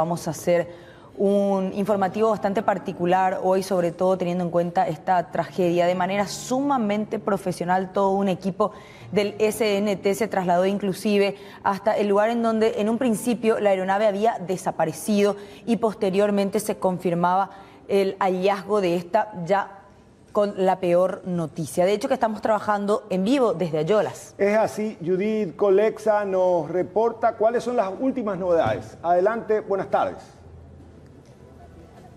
Vamos a hacer un informativo bastante particular hoy, sobre todo teniendo en cuenta esta tragedia. De manera sumamente profesional, todo un equipo del SNT se trasladó inclusive hasta el lugar en donde en un principio la aeronave había desaparecido y posteriormente se confirmaba el hallazgo de esta, ya con la peor noticia. De hecho, que estamos trabajando en vivo desde Ayolas. Es así, Judith Colexa nos reporta cuáles son las últimas novedades. Adelante, buenas tardes.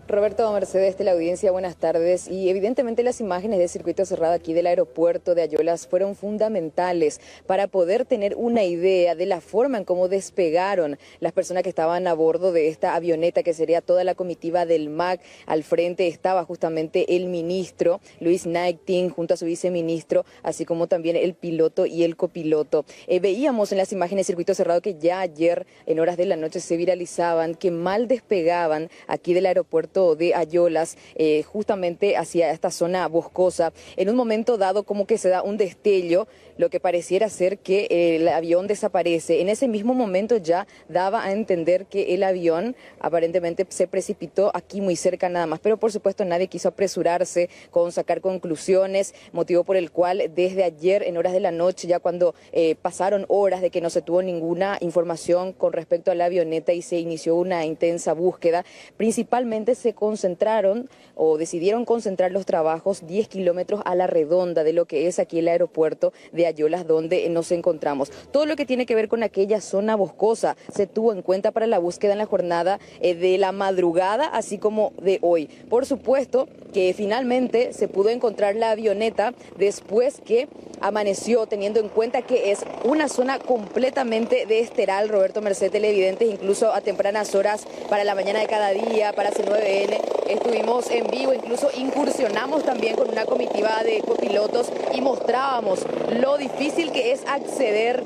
Roberto, Mercedes, de la audiencia, buenas tardes. Y evidentemente las imágenes de circuito cerrado aquí del aeropuerto de Ayolas fueron fundamentales para poder tener una idea de la forma en cómo despegaron las personas que estaban a bordo de esta avioneta, que sería toda la comitiva del MAC. Al frente estaba justamente el ministro Luis Naitin junto a su viceministro, así como también el piloto y el copiloto. Veíamos en las imágenes de circuito cerrado que ya ayer en horas de la noche se viralizaban, que mal despegaban aquí del aeropuerto de Ayolas, justamente hacia esta zona boscosa. En un momento dado como que se da un destello, lo que pareciera ser que el avión desaparece. En ese mismo momento ya daba a entender que el avión aparentemente se precipitó aquí muy cerca nada más, pero por supuesto nadie quiso apresurarse con sacar conclusiones, motivo por el cual desde ayer en horas de la noche, ya cuando pasaron horas de que no se tuvo ninguna información con respecto a la avioneta y se inició una intensa búsqueda, principalmente se concentraron o decidieron concentrar los trabajos 10 kilómetros a la redonda de lo que es aquí el aeropuerto de Ayolas, donde nos encontramos. Todo lo que tiene que ver con aquella zona boscosa se tuvo en cuenta para la búsqueda en la jornada de la madrugada, así como de hoy. Por supuesto que finalmente se pudo encontrar la avioneta después que amaneció, teniendo en cuenta que es una zona completamente de esteral, Roberto, Merced, televidentes, incluso a tempranas horas para la mañana de cada día, para C9N, estuvimos en vivo, incluso incursionamos también con una comitiva de copilotos y mostrábamos lo difícil que es acceder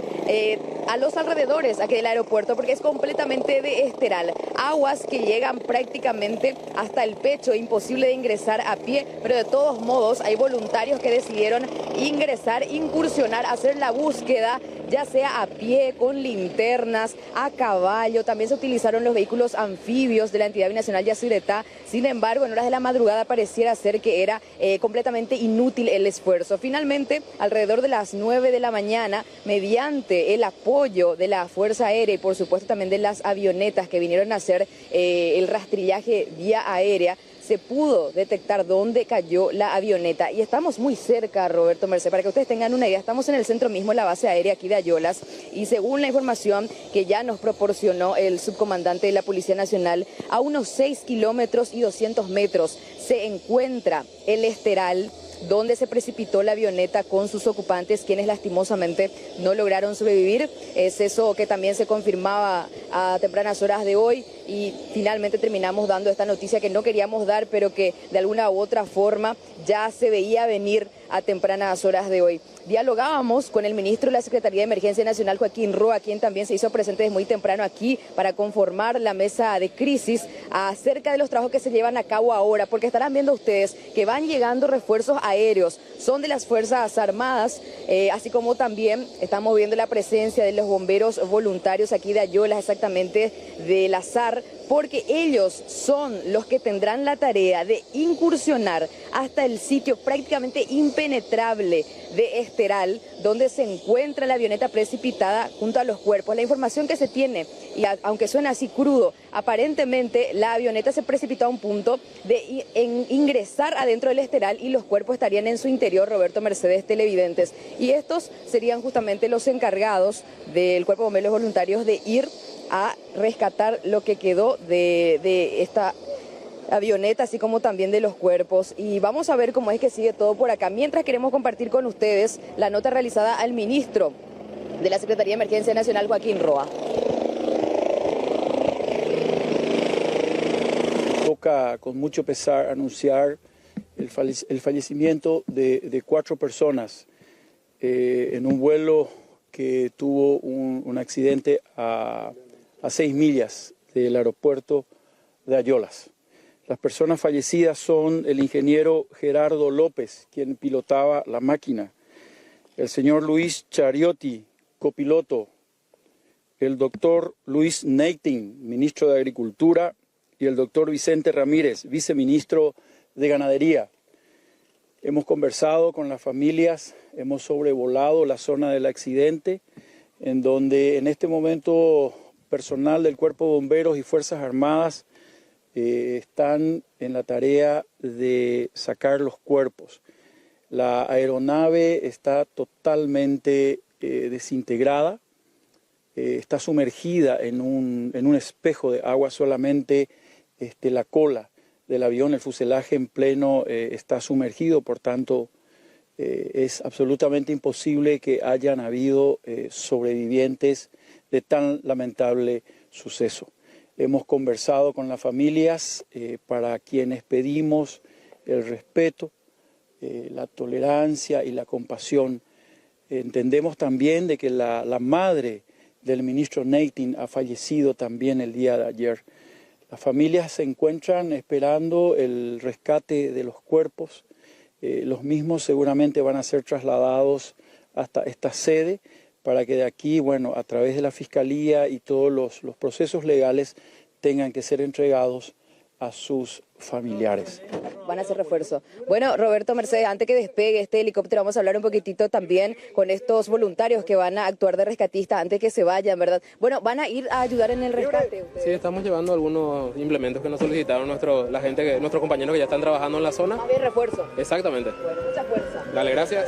a los alrededores aquí del aeropuerto, porque es completamente de esteral. Aguas que llegan prácticamente hasta el pecho, imposible de ingresar a pie, pero de todos modos hay voluntarios que decidieron ingresar, incursionar, hacer la búsqueda, ya sea a pie, con linternas, a caballo. También se utilizaron los vehículos anfibios de la entidad binacional Yacyretá. Sin embargo, en horas de la madrugada pareciera ser que era completamente inútil el esfuerzo. Finalmente, alrededor de las 9 de la mañana, mediante el apoyo de la Fuerza Aérea y por supuesto también de las avionetas que vinieron a hacer el rastrillaje vía aérea, se pudo detectar dónde cayó la avioneta. Y estamos muy cerca, Roberto, Merced, para que ustedes tengan una idea, estamos en el centro mismo de la base aérea aquí de Ayolas, y según la información que ya nos proporcionó el subcomandante de la Policía Nacional, a unos 6 kilómetros y 200 metros se encuentra el esteral donde se precipitó la avioneta con sus ocupantes, quienes lastimosamente no lograron sobrevivir. Es eso que también se confirmaba a tempranas horas de hoy, y finalmente terminamos dando esta noticia que no queríamos dar, pero que de alguna u otra forma ya se veía venir a tempranas horas de hoy. Dialogábamos con el ministro de la Secretaría de Emergencia Nacional, Joaquín Roa, quien también se hizo presente desde muy temprano aquí para conformar la mesa de crisis acerca de los trabajos que se llevan a cabo ahora, porque estarán viendo ustedes que van llegando refuerzos aéreos, son de las Fuerzas Armadas, así como también estamos viendo la presencia de los bomberos voluntarios aquí de Ayolas, exactamente del Azar, porque ellos son los que tendrán la tarea de incursionar hasta el sitio prácticamente impenetrable de Esteral, donde se encuentra la avioneta precipitada junto a los cuerpos. La información que se tiene, y aunque suena así crudo, aparentemente la avioneta se precipitó a un punto de ingresar adentro del Esteral y los cuerpos estarían en su interior, Roberto, Mercedes, televidentes. Y estos serían justamente los encargados del Cuerpo de Bomberos Voluntarios de ir a rescatar lo que quedó de esta avioneta, así como también de los cuerpos. Y vamos a ver cómo es que sigue todo por acá. Mientras queremos compartir con ustedes la nota realizada al ministro de la Secretaría de Emergencia Nacional, Joaquín Roa. Toca con mucho pesar anunciar el fallecimiento de 4 personas en un vuelo que tuvo un accidente a 6 millas del aeropuerto de Ayolas. Las personas fallecidas son el ingeniero Gerardo López, quien pilotaba la máquina, el señor Luis Chariotti, copiloto, el doctor Luis Neighting, ministro de Agricultura, y el doctor Vicente Ramírez, viceministro de Ganadería. Hemos conversado con las familias, hemos sobrevolado la zona del accidente, en donde en este momento personal del Cuerpo de Bomberos y Fuerzas Armadas están en la tarea de sacar los cuerpos. La aeronave está totalmente desintegrada, está sumergida en un espejo de agua, solamente la cola del avión, el fuselaje en pleno está sumergido, por tanto es absolutamente imposible que hayan habido sobrevivientes de tan lamentable suceso. Hemos conversado con las familias para quienes pedimos el respeto, la tolerancia y la compasión. Entendemos también de que la madre del ministro Neighting ha fallecido también el día de ayer. Las familias se encuentran esperando el rescate de los cuerpos. Los mismos seguramente van a ser trasladados hasta esta sede para que de aquí, bueno, a través de la Fiscalía y todos los procesos legales tengan que ser entregados a sus familiares. Van a hacer refuerzo. Bueno, Roberto, Mercedes, antes que despegue este helicóptero, vamos a hablar un poquitito también con estos voluntarios que van a actuar de rescatistas antes que se vayan, ¿verdad? Bueno, ¿van a ir a ayudar en el rescate ustedes? Sí, estamos llevando algunos implementos que nos solicitaron nuestros compañeros que ya están trabajando en la zona. Más bien refuerzo. Exactamente. Bueno, mucha fuerza. Dale, gracias.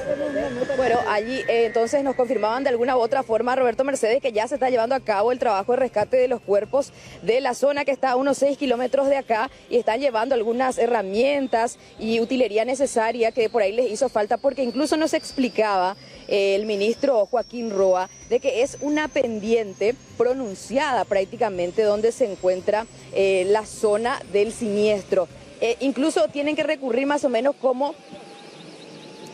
Bueno, allí entonces nos confirmaban de alguna u otra forma, Roberto, Mercedes, que ya se está llevando a cabo el trabajo de rescate de los cuerpos de la zona que está a unos 6 kilómetros de acá y están llevando algunas herramientas y utilería necesaria que por ahí les hizo falta, porque incluso nos explicaba el ministro Joaquín Roa de que es una pendiente pronunciada prácticamente donde se encuentra la zona del siniestro. Incluso tienen que recurrir más o menos como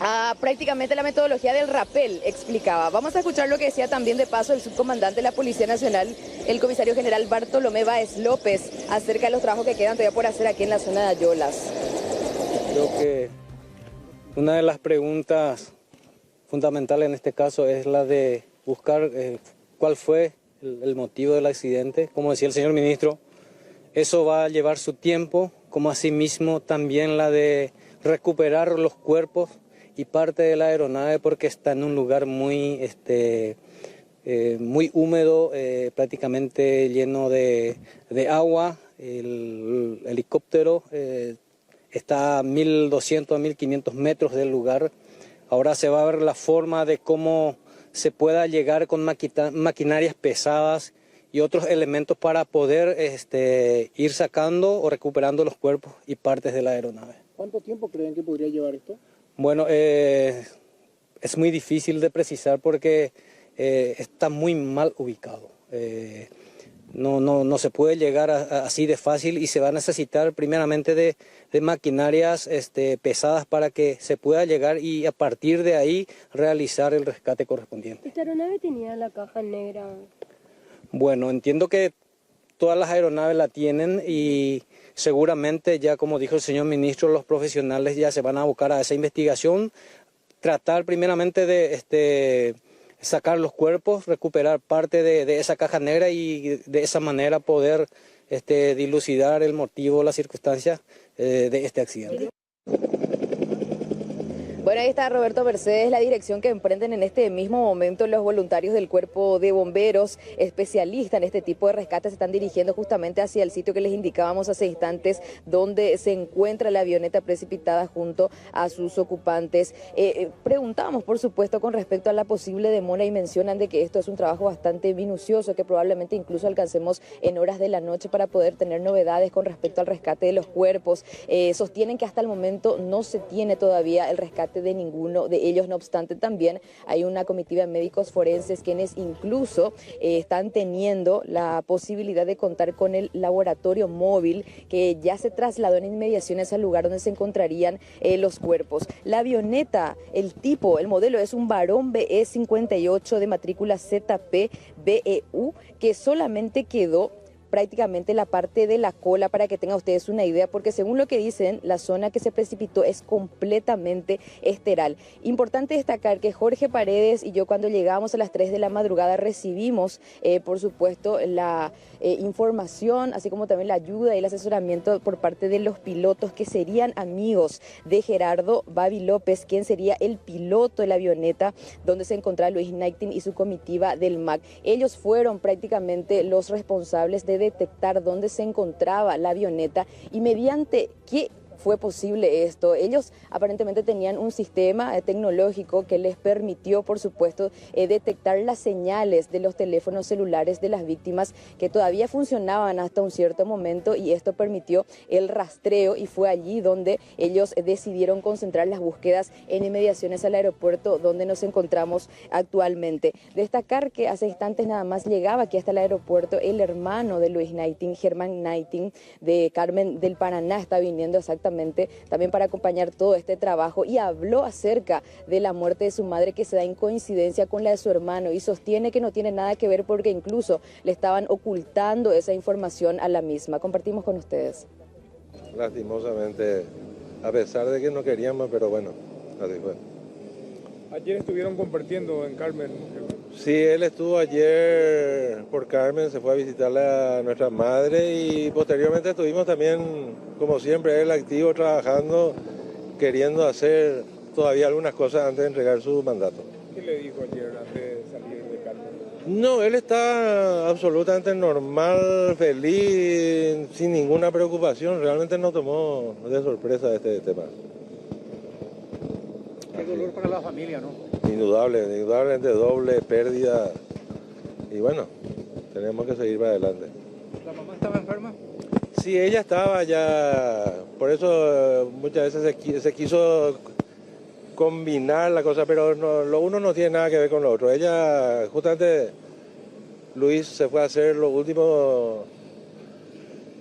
a prácticamente la metodología del rappel, explicaba. Vamos a escuchar lo que decía también de paso el subcomandante de la Policía Nacional, el comisario general Bartolomé Báez López, acerca de los trabajos que quedan todavía por hacer aquí en la zona de Ayolas. Creo que una de las preguntas fundamentales en este caso es la de buscar cuál fue el motivo del accidente. Como decía el señor ministro, eso va a llevar su tiempo, como asimismo también la de recuperar los cuerpos y parte de la aeronave, porque está en un lugar muy húmedo, prácticamente lleno de agua. El helicóptero está a 1.200 a 1.500 metros del lugar. Ahora se va a ver la forma de cómo se pueda llegar con maquinarias pesadas y otros elementos para poder ir sacando o recuperando los cuerpos y partes de la aeronave. ¿Cuánto tiempo creen que podría llevar esto? Bueno, es muy difícil de precisar porque está muy mal ubicado. No se puede llegar así de fácil y se va a necesitar primeramente de maquinarias pesadas para que se pueda llegar y a partir de ahí realizar el rescate correspondiente. ¿Esta aeronave tenía la caja negra? Bueno, entiendo que todas las aeronaves la tienen y seguramente ya, como dijo el señor ministro, los profesionales ya se van a abocar a esa investigación, tratar primeramente de sacar los cuerpos, recuperar parte de esa caja negra y de esa manera poder dilucidar el motivo, las circunstancias de este accidente. Bueno, ahí está Roberto Mercedes, la dirección que emprenden en este mismo momento los voluntarios del Cuerpo de Bomberos, especialistas en este tipo de rescates, se están dirigiendo justamente hacia el sitio que les indicábamos hace instantes, donde se encuentra la avioneta precipitada junto a sus ocupantes. Preguntábamos, por supuesto, con respecto a la posible demora y mencionan de que esto es un trabajo bastante minucioso, que probablemente incluso alcancemos en horas de la noche para poder tener novedades con respecto al rescate de los cuerpos. Sostienen que hasta el momento no se tiene todavía el rescate de ninguno de ellos. No obstante, también hay una comitiva de médicos forenses quienes incluso están teniendo la posibilidad de contar con el laboratorio móvil que ya se trasladó en inmediaciones al lugar donde se encontrarían los cuerpos. La avioneta, el tipo, el modelo es un Varón BE-58 de matrícula ZP-BEU que solamente quedó prácticamente la parte de la cola, para que tengan ustedes una idea, porque según lo que dicen, la zona que se precipitó es completamente esteral. Importante destacar que Jorge Paredes y yo, cuando llegamos a las 3 de la madrugada, recibimos, por supuesto, la información, así como también la ayuda y el asesoramiento por parte de los pilotos que serían amigos de Gerardo Babi López, quien sería el piloto de la avioneta donde se encontraba Luis Knighting y su comitiva del MAC. Ellos fueron prácticamente los responsables de detectar dónde se encontraba la avioneta y mediante qué fue posible esto. Ellos aparentemente tenían un sistema tecnológico que les permitió, por supuesto, detectar las señales de los teléfonos celulares de las víctimas, que todavía funcionaban hasta un cierto momento, y esto permitió el rastreo, y fue allí donde ellos decidieron concentrar las búsquedas en inmediaciones al aeropuerto donde nos encontramos actualmente. Destacar que hace instantes nada más llegaba aquí hasta el aeropuerto el hermano de Luis Knighting, Germán Knighting, de Carmen del Paraná, está viniendo exactamente también para acompañar todo este trabajo, y habló acerca de la muerte de su madre, que se da en coincidencia con la de su hermano, y sostiene que no tiene nada que ver porque incluso le estaban ocultando esa información a la misma. Compartimos con ustedes. Lastimosamente, a pesar de que no queríamos, pero bueno, así fue. Ayer estuvieron compartiendo en Carmen. Sí, él estuvo ayer por Carmen, se fue a visitarle a nuestra madre, y posteriormente estuvimos también, como siempre, él activo, trabajando, queriendo hacer todavía algunas cosas antes de entregar su mandato. ¿Qué le dijo ayer antes de salir de Carmen? No, él está absolutamente normal, feliz, sin ninguna preocupación. Realmente no tomó de sorpresa este tema. Qué dolor para la familia, ¿no? Indudablemente doble pérdida. Y bueno, tenemos que seguir para adelante. ¿La mamá estaba enferma? Sí, ella estaba ya, por eso muchas veces se quiso combinar la cosa, pero no, lo uno no tiene nada que ver con lo otro. Ella, justamente, Luis se fue a hacer lo último,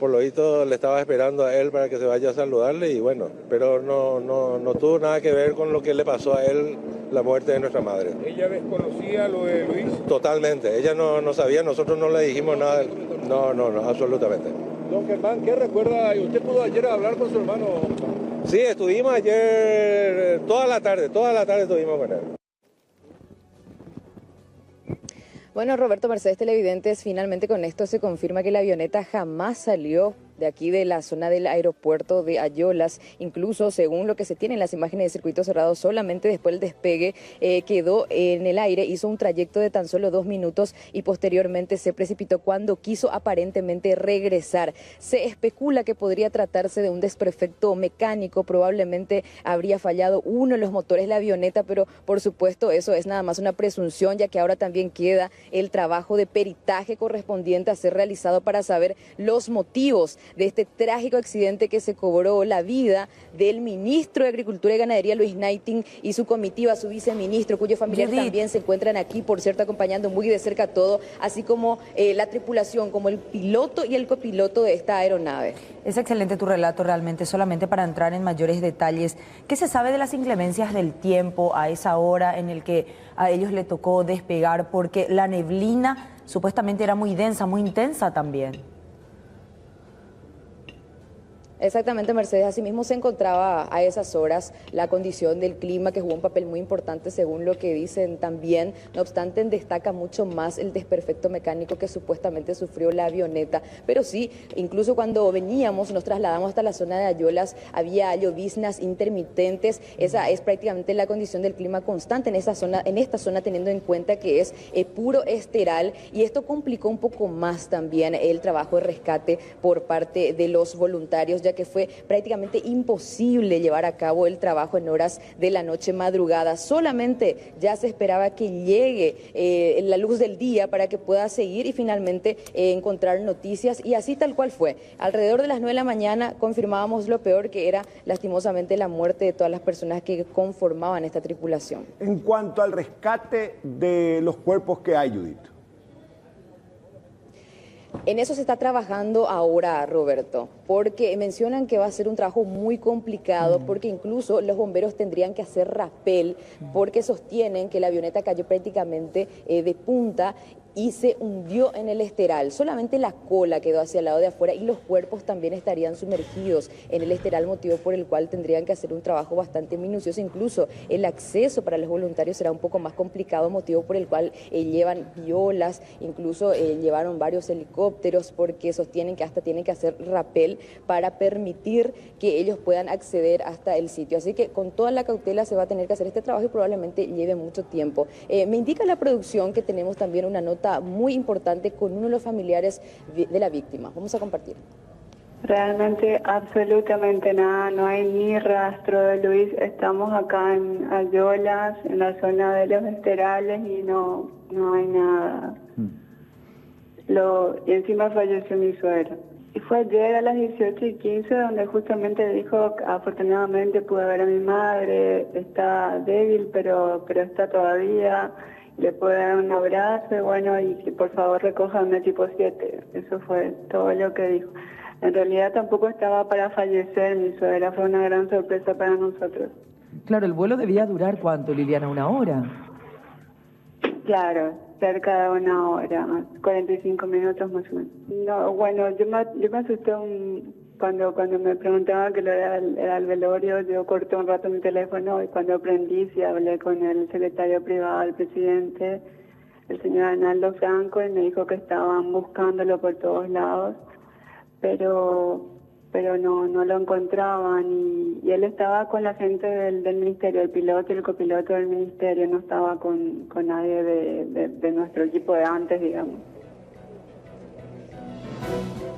por lo visto le estaba esperando a él para que se vaya a saludarle, y bueno, pero no tuvo nada que ver con lo que le pasó a él, la muerte de nuestra madre. ¿Ella desconocía lo de Luis? Totalmente, ella no sabía, nosotros no le dijimos nada, no, absolutamente. Don Germán, ¿qué recuerda? ¿Usted pudo ayer hablar con su hermano? Sí, estuvimos ayer toda la tarde estuvimos con él. Bueno, Roberto, Mercedes, televidentes, finalmente con esto se confirma que la avioneta jamás salió de aquí de la zona del aeropuerto de Ayolas. Incluso, según lo que se tiene en las imágenes de circuito cerrado, solamente después del despegue quedó en el aire, hizo un trayecto de tan solo 2 minutos y posteriormente se precipitó cuando quiso aparentemente regresar. Se especula que podría tratarse de un desperfecto mecánico, probablemente habría fallado uno de los motores de la avioneta, pero por supuesto eso es nada más una presunción, ya que ahora también queda el trabajo de peritaje correspondiente a ser realizado para saber los motivos de este trágico accidente que se cobró la vida del ministro de Agricultura y Ganadería, Luis Knighting, y su comitiva, su viceministro, cuyos familiares también se encuentran aquí, por cierto, acompañando muy de cerca todo, así como la tripulación, como el piloto y el copiloto de esta aeronave. Es excelente tu relato realmente, solamente para entrar en mayores detalles. ¿Qué se sabe de las inclemencias del tiempo a esa hora en el que a ellos le tocó despegar? Porque la neblina supuestamente era muy densa, muy intensa también. Exactamente, Mercedes. Asimismo se encontraba a esas horas la condición del clima, que jugó un papel muy importante según lo que dicen también. No obstante, destaca mucho más el desperfecto mecánico que supuestamente sufrió la avioneta. Pero sí, incluso cuando veníamos, nos trasladamos hasta la zona de Ayolas, había lloviznas intermitentes. Esa es prácticamente la condición del clima constante en esta zona, teniendo en cuenta que es puro esteral, y esto complicó un poco más también el trabajo de rescate por parte de los voluntarios, ya que fue prácticamente imposible llevar a cabo el trabajo en horas de la noche madrugada. Solamente ya se esperaba que llegue la luz del día para que pueda seguir y finalmente encontrar noticias, y así tal cual fue. Alrededor de las 9 de la mañana confirmábamos lo peor, que era lastimosamente la muerte de todas las personas que conformaban esta tripulación. En cuanto al rescate de los cuerpos que hay, Judith. En eso se está trabajando ahora, Roberto, porque mencionan que va a ser un trabajo muy complicado, porque incluso los bomberos tendrían que hacer rapel, porque sostienen que la avioneta cayó prácticamente de punta. y se hundió en el esteral. Solamente la cola quedó hacia el lado de afuera y los cuerpos también estarían sumergidos en el esteral, motivo por el cual tendrían que hacer un trabajo bastante minucioso. Incluso el acceso para los voluntarios será un poco más complicado, motivo por el cual llevan violas, incluso llevaron varios helicópteros, porque sostienen que hasta tienen que hacer rapel para permitir que ellos puedan acceder hasta el sitio. Así que con toda la cautela se va a tener que hacer este trabajo y probablemente lleve mucho tiempo. Me indica la producción que tenemos también una nota muy importante con uno de los familiares de la víctima. Vamos a compartir. Realmente absolutamente nada, no hay ni rastro de Luis. Estamos acá en Ayolas, en la zona de los esterales, y no hay nada. Y encima falleció mi suegro. Y fue ayer a las 18:15 donde justamente dijo, afortunadamente pude ver a mi madre, está débil pero está todavía, le pude dar un abrazo, bueno, y que por favor recójanme tipo 7. Eso fue todo lo que dijo. En realidad tampoco estaba para fallecer mi suegra, fue una gran sorpresa para nosotros. Claro, el vuelo debía durar ¿cuánto, Liliana? ¿1 hora? Claro, cerca de 1 hora, 45 minutos más o menos. No, bueno, yo me asusté cuando me preguntaban que era el velorio. Yo corté un rato mi teléfono y cuando aprendí sí hablé con el secretario privado del presidente, el señor Arnaldo Franco, y me dijo que estaban buscándolo por todos lados, pero no lo encontraban, y él estaba con la gente del ministerio, el piloto y el copiloto del ministerio, no estaba con nadie de nuestro equipo de antes, digamos.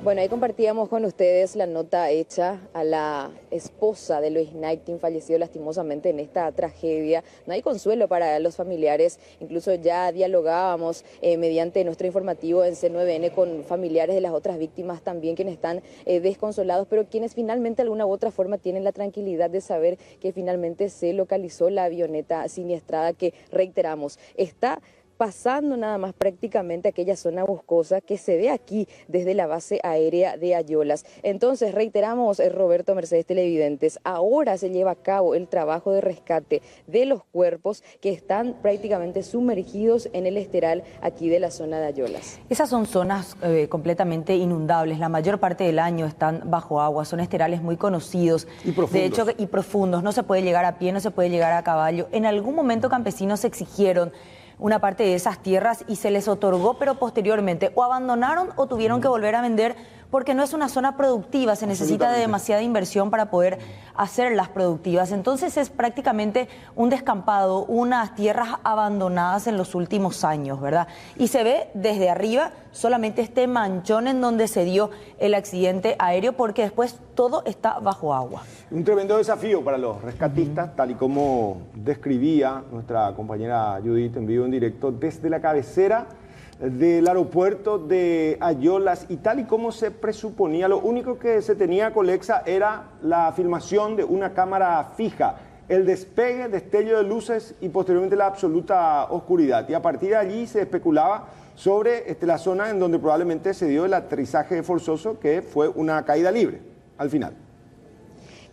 Bueno, ahí compartíamos con ustedes la nota hecha a la esposa de Luis Knighting, fallecido lastimosamente en esta tragedia. No hay consuelo para los familiares, incluso ya dialogábamos mediante nuestro informativo en C9N con familiares de las otras víctimas también, quienes están desconsolados, pero quienes finalmente de alguna u otra forma tienen la tranquilidad de saber que finalmente se localizó la avioneta siniestrada, que reiteramos, está pasando nada más prácticamente aquella zona boscosa que se ve aquí desde la base aérea de Ayolas. Entonces, reiteramos, Roberto, Mercedes, televidentes, ahora se lleva a cabo el trabajo de rescate de los cuerpos que están prácticamente sumergidos en el esteral aquí de la zona de Ayolas. Esas son zonas completamente inundables, la mayor parte del año están bajo agua, son esterales muy conocidos. Y profundos. De hecho, y profundos, no se puede llegar a pie, no se puede llegar a caballo. En algún momento campesinos exigieron una parte de esas tierras y se les otorgó, pero posteriormente o abandonaron o tuvieron que volver a vender, porque no es una zona productiva, se necesita de demasiada inversión para poder hacerlas productivas. Entonces es prácticamente un descampado, unas tierras abandonadas en los últimos años, ¿verdad? Y se ve desde arriba solamente este manchón en donde se dio el accidente aéreo, porque después todo está bajo agua. Un tremendo desafío para los rescatistas, tal y como describía nuestra compañera Judith en vivo en directo desde la cabecera del aeropuerto de Ayolas, y tal y como se presuponía, lo único que se tenía, Colexa, era la filmación de una cámara fija, el despegue, destello de luces y posteriormente la absoluta oscuridad. Y a partir de allí se especulaba sobre la zona en donde probablemente se dio el aterrizaje forzoso, que fue una caída libre al final.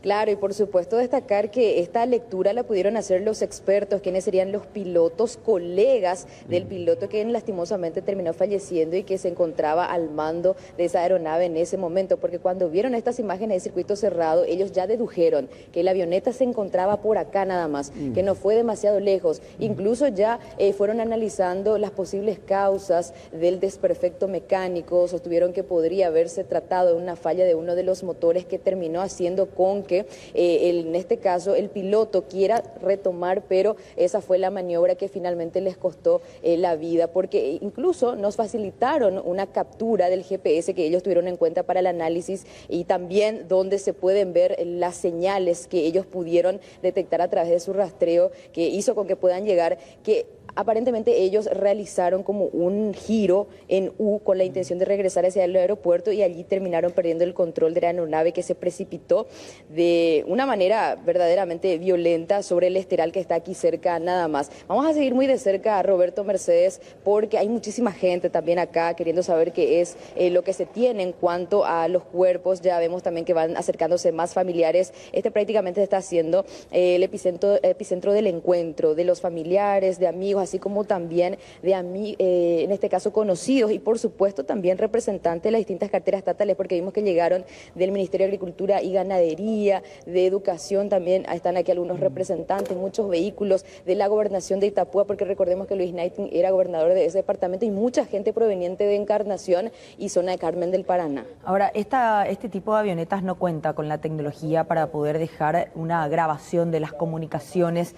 Claro, y por supuesto destacar que esta lectura la pudieron hacer los expertos, quienes serían los pilotos, colegas del piloto que lastimosamente terminó falleciendo y que se encontraba al mando de esa aeronave en ese momento, porque cuando vieron estas imágenes de circuito cerrado, ellos ya dedujeron que la avioneta se encontraba por acá nada más, que no fue demasiado lejos. Incluso ya fueron analizando las posibles causas del desperfecto mecánico, sostuvieron que podría haberse tratado de una falla de uno de los motores que terminó haciendo con que en este caso el piloto quiera retomar, pero esa fue la maniobra que finalmente les costó la vida, porque incluso nos facilitaron una captura del GPS que ellos tuvieron en cuenta para el análisis, y también donde se pueden ver las señales que ellos pudieron detectar a través de su rastreo, que hizo con que puedan llegar, que aparentemente ellos realizaron como un giro en U con la intención de regresar hacia el aeropuerto, y allí terminaron perdiendo el control de la aeronave, que se precipitó de una manera verdaderamente violenta sobre el esteral que está aquí cerca nada más. Vamos a seguir muy de cerca a Roberto, Mercedes, porque hay muchísima gente también acá queriendo saber qué es lo que se tiene en cuanto a los cuerpos. Ya vemos también que van acercándose más familiares. Prácticamente está siendo el epicentro del encuentro de los familiares, de amigos, amigos, así como también en este caso conocidos, y por supuesto también representantes de las distintas carteras estatales, porque vimos que llegaron del Ministerio de Agricultura y Ganadería, de Educación también, están aquí algunos representantes, muchos vehículos de la gobernación de Itapúa, porque recordemos que Luis Knighting era gobernador de ese departamento, y mucha gente proveniente de Encarnación y zona de Carmen del Paraná. Ahora, este tipo de avionetas no cuenta con la tecnología para poder dejar una grabación de las comunicaciones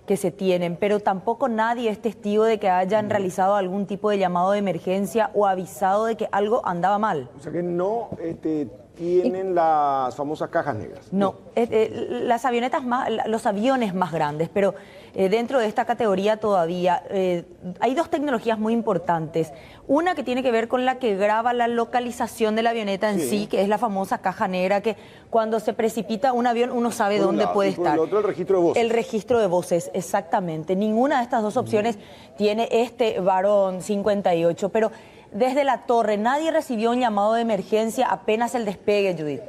que se tienen, pero tampoco nadie es testigo de que hayan realizado algún tipo de llamado de emergencia o avisado de que algo andaba mal. O sea que no tienen las famosas cajas negras. No, las avionetas los aviones más grandes, pero dentro de esta categoría todavía hay dos tecnologías muy importantes. Una que tiene que ver con la que graba la localización de la avioneta en sí, que es la famosa caja negra, que cuando se precipita un avión uno sabe dónde puede estar. El otro, el registro de voces. El registro de voces, exactamente. Ninguna de estas dos opciones tiene este varón 58, pero desde la torre nadie recibió un llamado de emergencia apenas el despegue, Judith.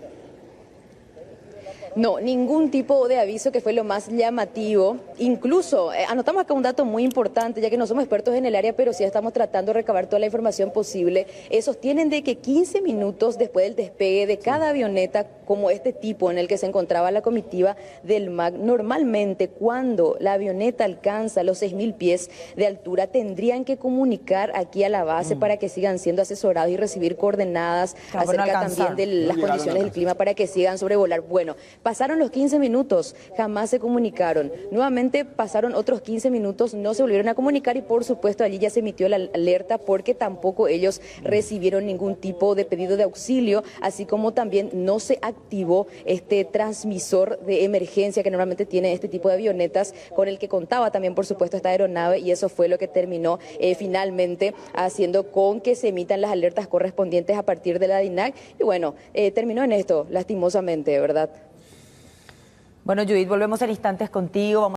No, ningún tipo de aviso, que fue lo más llamativo. Incluso, anotamos acá un dato muy importante, ya que no somos expertos en el área, pero sí estamos tratando de recabar toda la información posible. Sostienen de que 15 minutos después del despegue de cada avioneta, como este tipo en el que se encontraba la comitiva del MAC, normalmente cuando la avioneta alcanza los 6.000 pies de altura, tendrían que comunicar aquí a la base para que sigan siendo asesorados y recibir coordenadas acerca también de las condiciones del clima para que sigan sobrevolar. Bueno, pasaron los 15 minutos, jamás se comunicaron. Nuevamente pasaron otros 15 minutos, no se volvieron a comunicar, y por supuesto allí ya se emitió la alerta, porque tampoco ellos recibieron ningún tipo de pedido de auxilio, así como también no se activó este transmisor de emergencia que normalmente tiene este tipo de avionetas, con el que contaba también por supuesto esta aeronave, y eso fue lo que terminó finalmente haciendo con que se emitan las alertas correspondientes a partir de la DINAC. Y bueno, terminó en esto, lastimosamente, ¿verdad? Bueno, Judith, volvemos en instantes contigo.